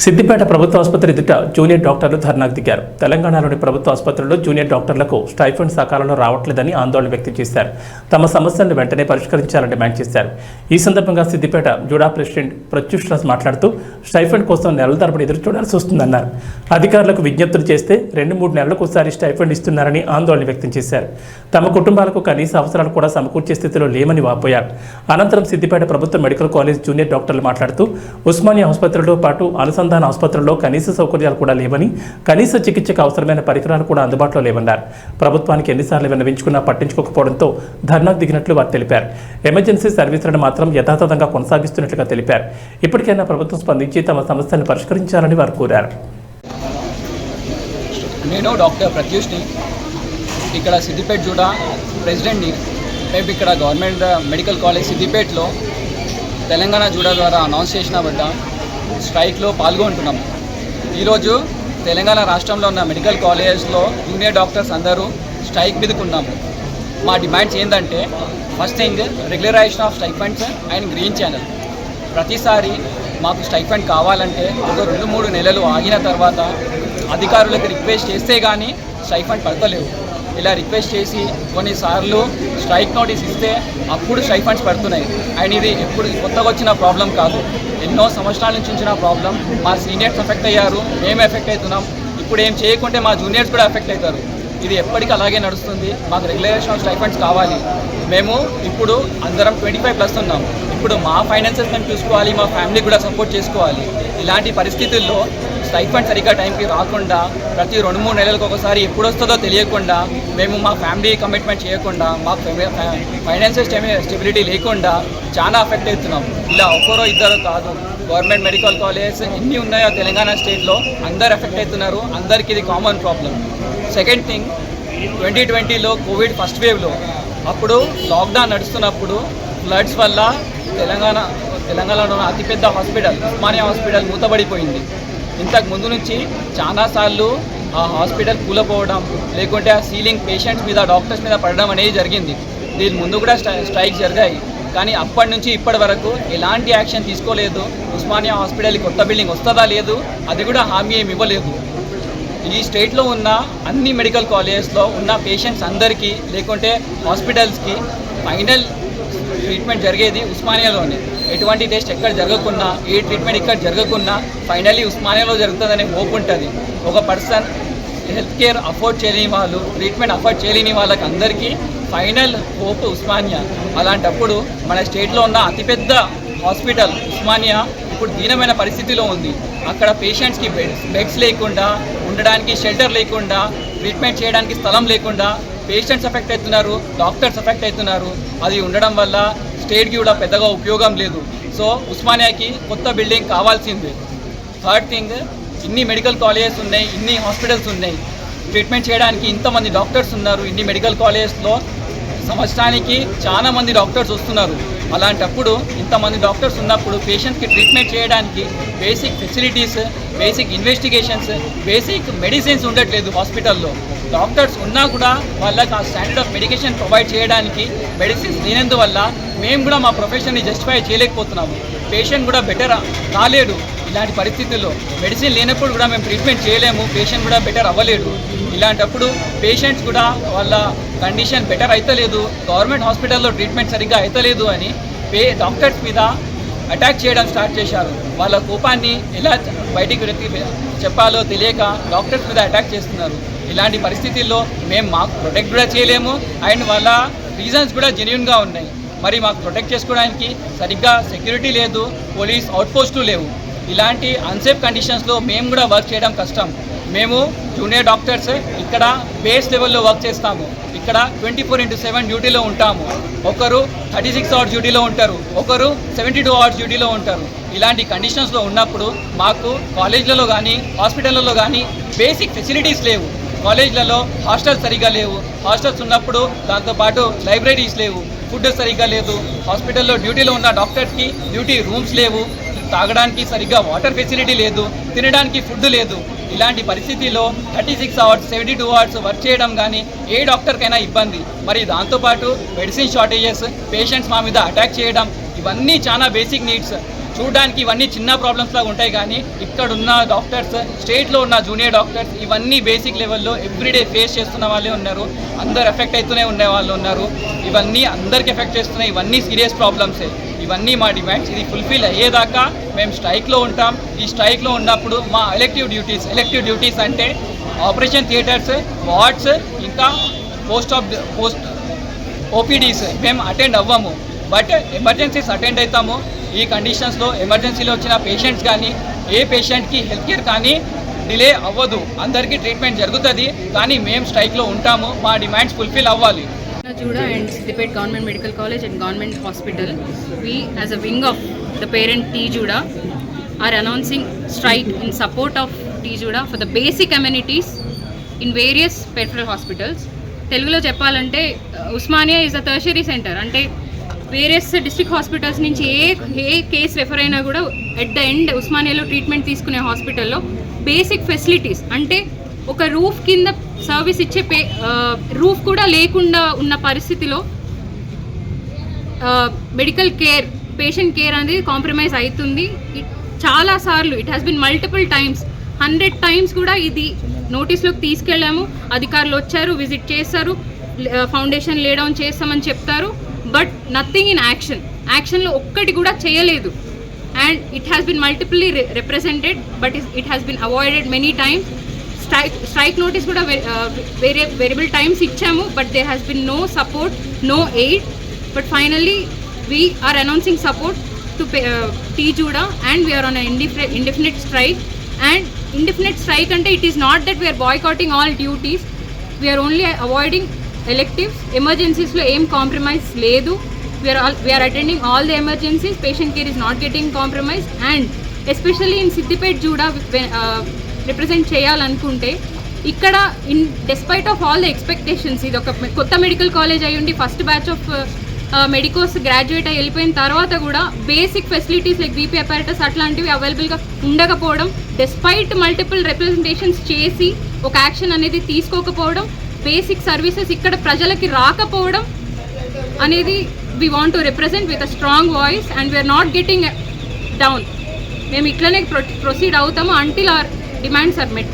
సిద్దిపేట ప్రభుత్వ ఆసుపత్రి ఎదుట జూనియర్ డాక్టర్లు ధర్నాకు దిగారు. తెలంగాణలోని ప్రభుత్వ ఆసుపత్రుల్లో జూనియర్ డాక్టర్లకు స్టైఫండ్ సకాలంలో రావట్లేదని ఆందోళన వ్యక్తం చేశారు. తమ సమస్యలను వెంటనే పరిష్కరించాలని డిమాండ్ చేశారు. ఈ సందర్భంగా సిద్దిపేట జుడా ప్రెసిడెంట్ ప్రత్యూష్ రాజ్ మాట్లాడుతూ స్టైఫండ్ కోసం నెలల తరబడి ఎదురు చూడాల్సి వస్తుందన్నారు. అధికారులకు విజ్ఞప్తులు చేస్తే 2-3 నెలలకోసారి స్టైఫండ్ ఇస్తున్నారని ఆందోళన వ్యక్తం చేశారు. తమ కుటుంబాలకు కనీస అవసరాలు కూడా సమకూర్చే స్థితిలో లేమని వాపోయారు. అనంతరం సిద్దిపేట ప్రభుత్వ మెడికల్ కాలేజ్ జూనియర్ డాక్టర్లు మాట్లాడుతూ ఉస్మానియా ఆసుపత్రితో పాటు అనుసంధాన ఆసుపత్రుల్లో కనీస సౌకర్యాలు కూడా లేవని, కనీస చికిత్సకు అవసరమైన పరికరాలు కూడా అందుబాటులో లేవన్నారు. ప్రభుత్వానికి ఎన్నిసార్లు విన్నవించుకున్నా పట్టించుకోకపోవడంతో ధర్నాకు దిగినట్లు వారు తెలిపారు. ఎమర్జెన్సీ సర్వీసులను మాత్రం యథాతథంగా కొనసాగిస్తున్నట్లుగా తెలిపారు. ఇప్పటికైనా ప్రభుత్వం స్పందించి తమ సమస్యలను పరిష్కరించాలని వారు కోరారు. నేను డాక్టర్ ప్రత్యూష్ని, ఇక్కడ సిద్దిపేట జూడా ప్రెసిడెంట్ని. మేము ఇక్కడ గవర్నమెంట్ మెడికల్ కాలేజ్ సిద్దిపేటలో తెలంగాణ జూడా ద్వారా అనౌన్స్ చేసిన వద్ద స్ట్రైక్లో పాల్గొంటున్నాము. ఈరోజు తెలంగాణ రాష్ట్రంలో ఉన్న మెడికల్ కాలేజెస్లో జూనియర్ డాక్టర్స్ అందరూ స్ట్రైక్ మీదకున్నాము. మా డిమాండ్స్ ఏంటంటే, first thing regularization of stipends and green channel. ప్రతిసారి మాకు స్టైఫండ్ కావాలంటే ఒక 2-3 నెలలు ఆగిన తర్వాత అధికారులకు రిక్వెస్ట్ చేస్తే కానీ స్టైఫండ్ పడతలేవు. ఇలా రిక్వెస్ట్ చేసి కొన్నిసార్లు స్ట్రైక్ నోటీస్ ఇస్తే అప్పుడు స్టైఫండ్స్ పడుతున్నాయి. అండ్ ఇది ఎప్పుడు కొత్తగా వచ్చిన ప్రాబ్లం కాదు, ఎన్నో సంవత్సరాల నుంచి ఉంచిన ప్రాబ్లం. మా సీనియర్స్ ఎఫెక్ట్ అయ్యారు, మేము ఎఫెక్ట్ అవుతున్నాం. ఇప్పుడు ఏం చేయకుంటే మా జూనియర్స్ కూడా ఎఫెక్ట్ అవుతారు. ఇది ఎప్పటికీ అలాగే నడుస్తుంది. మాకు రెగ్యులరైజేషన్ ఆఫ్ స్టైఫండ్స్ కావాలి. మేము ఇప్పుడు అందరం 25+ ఉన్నాం. ఇప్పుడు మా ఫైనాన్సెస్ మేము చూసుకోవాలి, మా ఫ్యామిలీ కూడా సపోర్ట్ చేసుకోవాలి. ఇలాంటి పరిస్థితుల్లో స్టైఫండ్ సరిగ్గా టైంకి రాకుండా, ప్రతి 2-3 నెలలకు ఒకసారి ఎప్పుడు వస్తుందో తెలియకుండా, మేము మా ఫ్యామిలీ కమిట్మెంట్ చేయకుండా, మా ఫైనాన్షియల్ స్టెబిలిటీ లేకుండా చాలా ఎఫెక్ట్ అవుతున్నాం. ఇలా ఒకరో ఇద్దరు కాదు, గవర్నమెంట్ మెడికల్ కాలేజ్ ఎన్ని ఉన్నాయో తెలంగాణ స్టేట్లో అందరు ఎఫెక్ట్ అవుతున్నారు. అందరికీ ఇది కామన్ ప్రాబ్లం. సెకండ్ థింగ్, 2020లో కోవిడ్ ఫస్ట్ వేవ్లో అప్పుడు లాక్డౌన్ నడుస్తున్నప్పుడు ఫ్లడ్స్ వల్ల తెలంగాణలో అతిపెద్ద హాస్పిటల్ ఉస్మానియా హాస్పిటల్ మూతబడిపోయింది. ఇంతకు ముందు నుంచి చాలాసార్లు ఆ హాస్పిటల్ కూలపోవడం, లేకుంటే ఆ సీలింగ్ పేషెంట్స్ మీద, డాక్టర్స్ మీద పడడం అనేది జరిగింది. దీని ముందు కూడా స్ట్రైక్స్ జరిగాయి. కానీ అప్పటి నుంచి ఇప్పటి వరకు ఎలాంటి యాక్షన్ తీసుకోలేదు. ఉస్మానియా హాస్పిటల్కి కొత్త బిల్డింగ్ వస్తుందా లేదు, అది కూడా హామీ ఏమి ఇవ్వలేదు. ఈ స్టేట్లో ఉన్న అన్ని మెడికల్ కాలేజెస్లో ఉన్న పేషెంట్స్ అందరికీ, లేకుంటే హాస్పిటల్స్కి ఫైనల్ ట్రీట్మెంట్ జరిగేది ఉస్మానియాలోనే. ఎటువంటి టెస్ట్ ఎక్కడ జరగకున్నా, ఏ ట్రీట్మెంట్ ఇక్కడ జరగకున్నా ఫైనల్లీ ఉస్మానియాలో జరుగుతుందనే హోప్ ఉంటుంది. ఒక పర్సన్ హెల్త్ కేర్ అఫోర్డ్ చేయలేని వాళ్ళు, ట్రీట్మెంట్ అఫోర్డ్ చేయలేని వాళ్ళకి అందరికీ ఫైనల్ హోప్ ఉస్మానియా. అలాంటప్పుడు మన స్టేట్లో ఉన్న అతిపెద్ద హాస్పిటల్ ఉస్మానియా ఇప్పుడు దీనమైన పరిస్థితిలో ఉంది. అక్కడ పేషెంట్స్కి బెడ్స్ లేకుండా, ఉండడానికి షెల్టర్ లేకుండా, ట్రీట్మెంట్ చేయడానికి స్థలం లేకుండా పేషెంట్స్ ఎఫెక్ట్ అవుతున్నారు, డాక్టర్స్ ఎఫెక్ట్ అవుతున్నారు. అది ఉండడం వల్ల స్టేట్కి కూడా పెద్దగా ఉపయోగం లేదు. సో ఉస్మానియాకి కొత్త బిల్డింగ్ కావాల్సిందే. థర్డ్ థింగ్, ఇన్ని మెడికల్ కాలేజెస్ ఉన్నాయి, ఇన్ని హాస్పిటల్స్ ఉన్నాయి, ట్రీట్మెంట్ చేయడానికి ఇంతమంది డాక్టర్స్ ఉన్నారు. ఇన్ని మెడికల్ కాలేజెస్లో సంవత్సరానికి చాలా మంది డాక్టర్స్ వస్తున్నారు. అలాంటప్పుడు ఇంతమంది డాక్టర్స్ ఉన్నప్పుడు పేషెంట్కి ట్రీట్మెంట్ చేయడానికి basic facilities, basic investigations, basic medicines ఉండట్లేదు హాస్పిటల్లో. డాక్టర్స్ ఉన్నా కూడా వాళ్ళకి ఆ స్టాండర్డ్ ఆఫ్ మెడికేషన్ ప్రొవైడ్ చేయడానికి మెడిసిన్స్ లేనందువల్ల మేము కూడా మా ప్రొఫెషన్ని జస్టిఫై చేయలేకపోతున్నాము. పేషెంట్ కూడా బెటర్ కాలేడు. ఇలాంటి పరిస్థితుల్లో మెడిసిన్ లేనప్పుడు కూడా మేము ట్రీట్మెంట్ చేయలేము, పేషెంట్ కూడా బెటర్ అవ్వలేడు. ఇలాంటప్పుడు పేషెంట్స్ కూడా వాళ్ళ కండిషన్ బెటర్ అవుతలేదు, గవర్నమెంట్ హాస్పిటల్లో ట్రీట్మెంట్ సరిగ్గా అవుతలేదు అని డాక్టర్స్ మీద అటాక్ చేయడం స్టార్ట్ చేశారు. వాళ్ళ కోపాన్ని ఎలా బయటికి చెప్పాలో తెలియక డాక్టర్స్ మీద అటాక్ చేస్తున్నారు. ఇలాంటి పరిస్థితుల్లో మేము మాకు ప్రొటెక్ట్ కూడా చేయలేము. అండ్ వాళ్ళ రీజన్స్ కూడా జెన్యూన్గా ఉన్నాయి. మరి మాకు ప్రొటెక్ట్ చేసుకోవడానికి సరిగ్గా సెక్యూరిటీ లేదు, పోలీస్ అవుట్పోస్టు లేవు. ఇలాంటి అన్సేఫ్ కండిషన్స్లో మేము కూడా వర్క్ చేయడం కష్టం. మేము జూనియర్ డాక్టర్స్ ఇక్కడ బేస్ లెవెల్లో వర్క్ చేస్తాము. ఇక్కడ 24/7 డ్యూటీలో ఉంటాము. ఒకరు 36 అవర్స్ డ్యూటీలో ఉంటారు, ఒకరు 72 అవర్స్ డ్యూటీలో ఉంటారు. ఇలాంటి కండిషన్స్లో ఉన్నప్పుడు మాకు కాలేజ్లలో కానీ, హాస్పిటళ్ళలో కానీ బేసిక్ ఫెసిలిటీస్ లేవు. కాలేజ్లలో హాస్టల్స్ సరిగ్గా లేవు. హాస్టల్స్ ఉన్నప్పుడు దాంతోపాటు లైబ్రరీస్ లేవు, ఫుడ్ సరిగ్గా లేదు. హాస్పిటల్లో డ్యూటీలో ఉన్న డాక్టర్స్కి డ్యూటీ రూమ్స్ లేవు, తాగడానికి సరిగ్గా వాటర్ ఫెసిలిటీ లేదు, తినడానికి ఫుడ్ లేదు. ఇలాంటి పరిస్థితిలో 36 అవర్స్ 72 అవర్స్ వర్క్ చేయడం కానీ ఏ డాక్టర్కైనా ఇబ్బంది. మరి దాంతోపాటు మెడిసిన్ షార్టేజెస్, పేషెంట్స్ మా మీద అటాక్ చేయడం, ఇవన్నీ చాలా బేసిక్ నీడ్స్. చూడడానికి ఇవన్నీ చిన్న ప్రాబ్లమ్స్ లాగా ఉంటాయి, కానీ ఇక్కడ ఉన్న డాక్టర్స్, స్టేట్లో ఉన్న జూనియర్ డాక్టర్స్ ఇవన్నీ బేసిక్ లెవెల్లో ఎవ్రీడే ఫేస్ చేస్తున్న వాళ్ళే ఉన్నారు. అందరు ఎఫెక్ట్ అవుతూనే ఉండే వాళ్ళు ఉన్నారు. ఇవన్నీ అందరికి ఎఫెక్ట్ చేస్తున్నాయి. ఇవన్నీ సీరియస్ ప్రాబ్లమ్సే. ఇవన్నీ మా డిమాండ్స్. ఇది ఫుల్ఫిల్ అయ్యేదాకా మేము స్ట్రైక్లో ఉంటాం. ఈ స్ట్రైక్లో ఉన్నప్పుడు మా ఎలెక్టివ్ డ్యూటీస్ అంటే ఆపరేషన్ థియేటర్స్, వార్డ్స్, ఇంకా పోస్ట్ ఓపీడీస్ మేము అటెండ్ అవ్వము. బట్ ఎమర్జెన్సీస్ అటెండ్ అవుతాము. ఈ కండిషన్స్లో ఎమర్జెన్సీలో వచ్చిన పేషెంట్స్ కానీ ఏ పేషెంట్కి హెల్త్ కేర్ కానీ డిలే అవ్వదు, అందరికీ ట్రీట్మెంట్ జరుగుతుంది. కానీ మేము స్ట్రైక్లో ఉంటాము. మా డిమాండ్స్ ఫుల్ఫిల్ అవ్వాలి. Juda and Siddipet Government Medical College and Government Hospital, we as a wing of the parent T Juda are announcing strike in support of T Juda for the basic amenities in various peripheral hospitals. తెలుగులో చెప్పాలంటే Osmania is a tertiary centre. అంటే various district hospitals నుంచి ఏ case refer అయినా కూడా at the end ఉస్మానియాలో treatment తీసుకునే హాస్పిటల్లో basic facilities అంటే ఒక రూఫ్ కింద సర్వీస్ ఇచ్చే రూఫ్ కూడా లేకుండా ఉన్న పరిస్థితిలో మెడికల్ కేర్, పేషెంట్ కేర్ అనేది కాంప్రమైజ్ అవుతుంది. చాలాసార్లు it has bin multiple times, 100 times కూడా ఇది నోటీస్లోకి తీసుకెళ్ళాము. అధికారులు వచ్చారు, విజిట్ చేస్తారు, ఫౌండేషన్ లే డౌన్ చేస్తామని చెప్తారు. బట్ నథింగ్ ఇన్ యాక్షన్లో ఒక్కటి కూడా చేయలేదు. And it has been multiply represented, but it has been avoided many times. Strike notice కూడా వేరియబుల్ టైమ్స్ ఇచ్చాము, but there has been no support, no aid. But finally we are announcing support to T Juda and we are on an indefinite strike. And indefinite strike ante it is not that we are boycotting all duties, we are only avoiding electives. Emergencies lo em compromise ledu. We are attending all the emergencies. Patient care is not getting compromised. And especially in Siddipet Juda represent చేయాలనుకుంటే ఇక్కడ despite of all the expectations, ఇది ఒక కొత్త medical college అయ్యుండి first batch of medicos graduate అయ్యి వెళ్ళిపోయిన తర్వాత కూడా basic facilities like BP apparatus అట్లాంటివి అవైలబుల్గా ఉండకపోవడం, డెస్పైట్ మల్టిపుల్ రిప్రజెంటేషన్స్ చేసి ఒక యాక్షన్ అనేది తీసుకోకపోవడం, బేసిక్ సర్వీసెస్ ఇక్కడ ప్రజలకి రాకపోవడం అనేది we want to represent with a strong voice. And we are not getting down. మేము ఇట్లనే ప్రొసీడ్ అవుతాము until our demands are met.